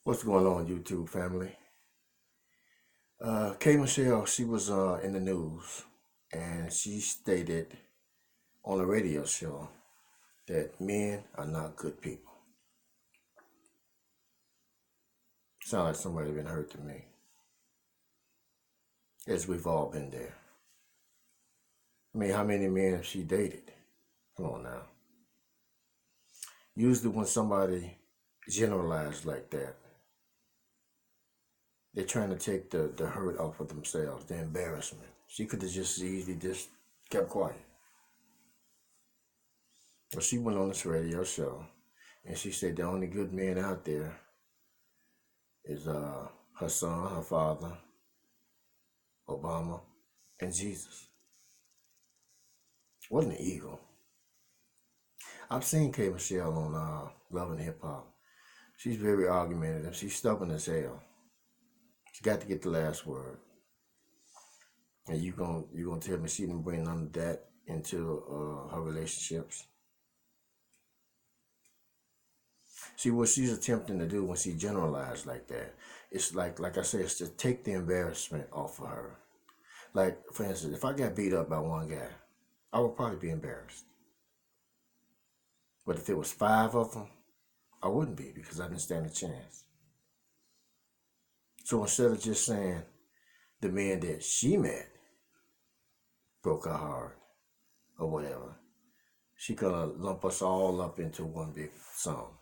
What's going on, YouTube family? K. Michelle, she was in the news, and she stated on a radio show that men are not good people. Sound like somebody been hurt to me, as we've all been there. I mean, how many men have she dated? Come on now. Usually when somebody generalizes like that, they're trying to take the hurt off of themselves, the embarrassment. She could have just easily just kept quiet. But she went on this radio show and she said the only good men out there is her son, her father, Obama, and Jesus. What an ego. I've seen K. Michelle on Love and Hip Hop. She's very argumentative. She's stubborn as hell. She got to get the last word. And you gonna tell me she didn't bring none of that into her relationships? See, what she's attempting to do when she generalized like that, it's like I said, it's to take the embarrassment off of her. Like, for instance, if I got beat up by one guy, I would probably be embarrassed. But if it was 5 of them, I wouldn't be because I didn't stand a chance. So instead of just saying the man that she met broke her heart or whatever, she gonna lump us all up into one big song.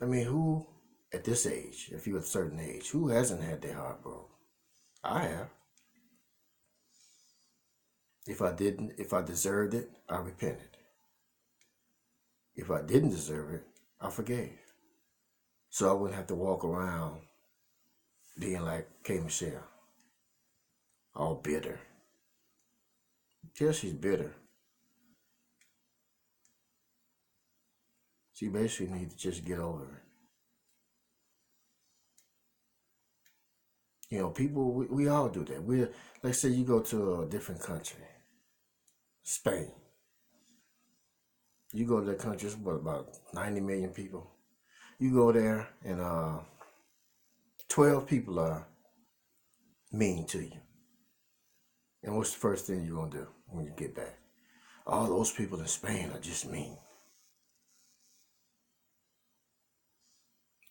I mean, who at this age, if you're a certain age, who hasn't had their heart broke? I have. If I deserved it, I repented. If I didn't deserve it, I forgave. So I wouldn't have to walk around being like K. Michelle, all bitter. Yeah, she's bitter. She basically needs to just get over it. You know, people, we all do that. Let's say you go to a different country, Spain. You go to that country, it's what, about 90 million people? You go there and 12 people are mean to you. And what's the first thing you're going to do when you get back? All those people in Spain are just mean.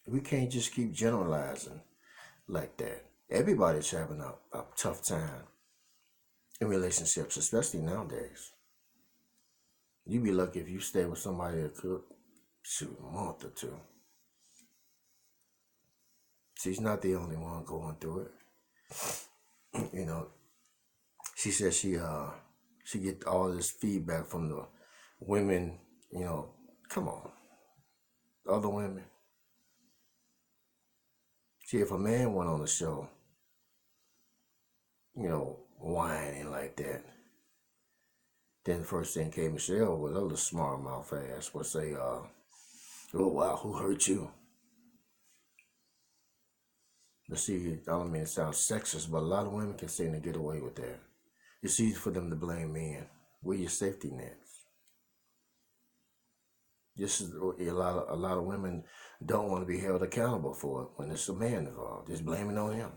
We can't just keep generalizing like that. Everybody's having a tough time in relationships, especially nowadays. You'd be lucky if you stay with somebody that could shoot a month or two. She's not the only one going through it. You know, she said she get all this feedback from the women. You know, come on, other women. See, if a man went on the show, you know, whining like that, then the first thing K. Michelle with a little smart mouth ass would say, oh wow, who hurt you? But see, I don't mean it sounds sexist, but a lot of women can seem to get away with that. It's easy for them to blame men. We're your safety nets. This is a lot of women don't want to be held accountable for it when it's a man involved. Just blame it on him.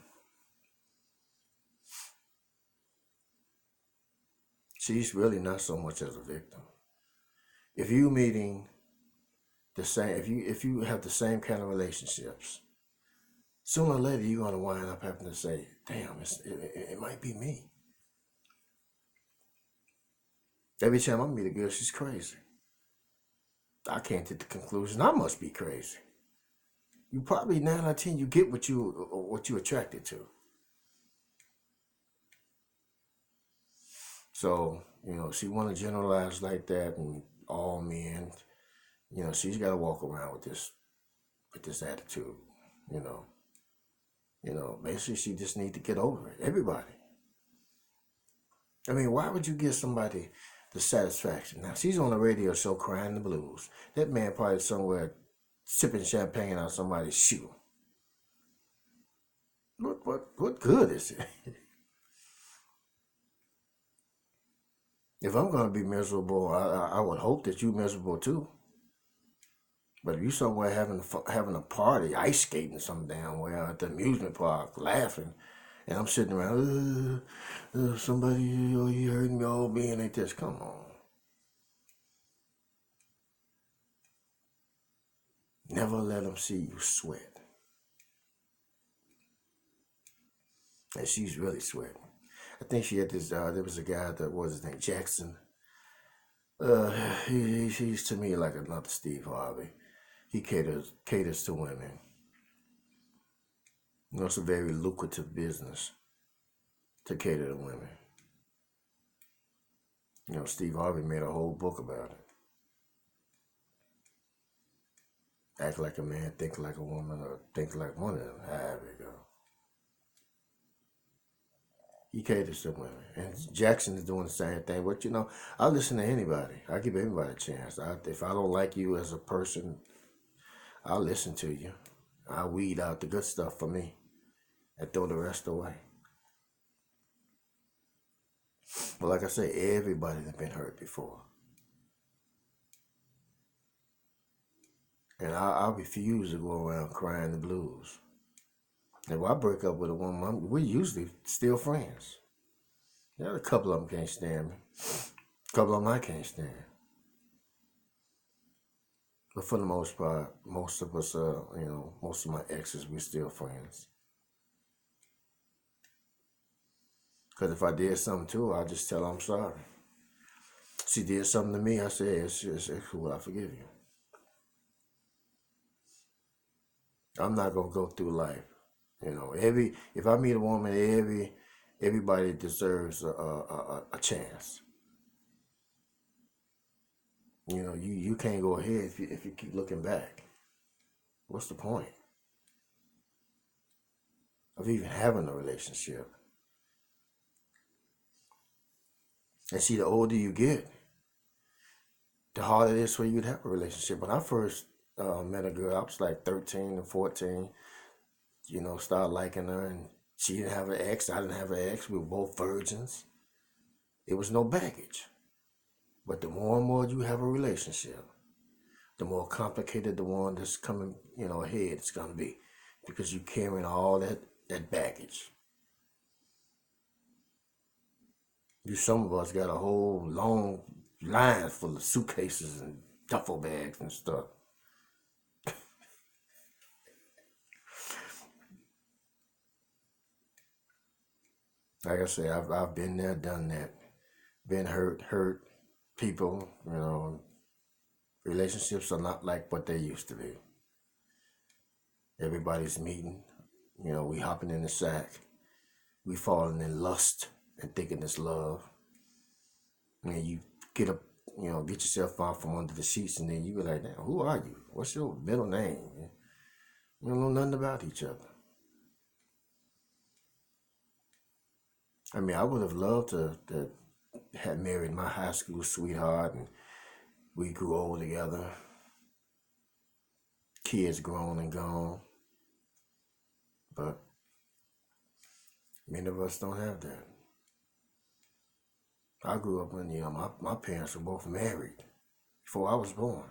She's really not so much as a victim. If you meeting the same, if you have the same kind of relationships, sooner or later you're gonna wind up having to say, "Damn, it might be me." Every time I meet a girl, she's crazy. I can't take the conclusion I must be crazy. You probably 9 out of 10 you get what you attracted to. So you know she want to generalize like that and all men. You know she's got to walk around with this attitude. You know. You know, basically she just need to get over it. Everybody. I mean, why would you give somebody the satisfaction? Now she's on a radio show crying the blues. That man probably somewhere sipping champagne out somebody's shoe. What good is it? If I'm gonna be miserable, I would hope that you're miserable too. But if you somewhere having a party, ice skating some damn where at the amusement park, laughing, and I'm sitting around, somebody, oh, you heard me all being like this. Come on. Never let them see you sweat. And she's really sweating. I think she had this, there was a guy that was his name, Jackson. He's to me like another Steve Harvey. He caters to women. You know, it's a very lucrative business to cater to women. You know, Steve Harvey made a whole book about it. Act like a man, think like a woman, or think like one of them. However you go. He caters to women. And Jackson is doing the same thing. But, you know, I listen to anybody. I give everybody a chance. If I don't like you as a person, I'll listen to you. I'll weed out the good stuff for me and throw the rest away. But like I say, everybody's been hurt before. And I refuse to go around crying the blues. If I break up with a woman, we usually still friends. There are a couple of them can't stand me. A couple of them I can't stand. But for the most part, most of us, most of my exes, we're still friends. Because if I did something to her, I just tell her I'm sorry. She did something to me, I say, hey, it's cool, I forgive you. I'm not going to go through life. You know, if I meet a woman, everybody deserves a chance. You know, you can't go ahead if you keep looking back. What's the point of even having a relationship? And see, the older you get, the harder it is for you to have a relationship. When I first met a girl, I was like 13 or 14. You know, started liking her, and she didn't have an ex. I didn't have an ex. We were both virgins. It was no baggage. But the more and more you have a relationship, the more complicated the one that's coming, ahead is going to be, because you're carrying all that baggage. Some of us got a whole long line full of suitcases and duffel bags and stuff. Like I say, I've been there, done that, been hurt people. Relationships are not like what they used to be. Everybody's meeting, we hopping in the sack, we falling in lust and thinking it's love. And you get up, get yourself out from under the sheets, and then you be like, damn, who are you? What's your middle name? You don't know nothing about each other. I mean, I would have loved to have married my high school sweetheart, and we grew old together. Kids grown and gone. But many of us don't have that. I grew up when, my parents were both married before I was born.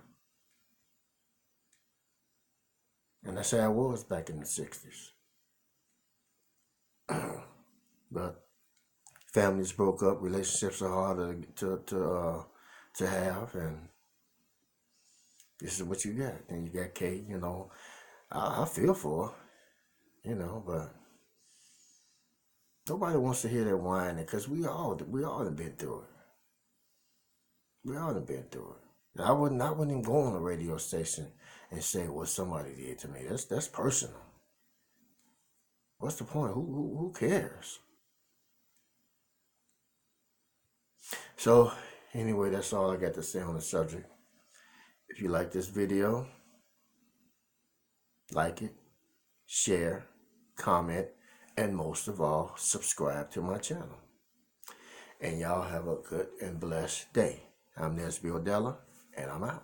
And that's how it was back in the 60s. But families broke up, relationships are harder to have, and this is what you got. And you got Kate, I feel for her, but nobody wants to hear that whining, because we all have been through it. We all have been through it. I wouldn't even go on a radio station and say what somebody did to me. That's personal. What's the point? Who cares? So anyway, that's all I got to say on the subject. If you like this video, like it, share, comment, and most of all, subscribe to my channel. And y'all have a good and blessed day. I'm Nesby Odella, and I'm out.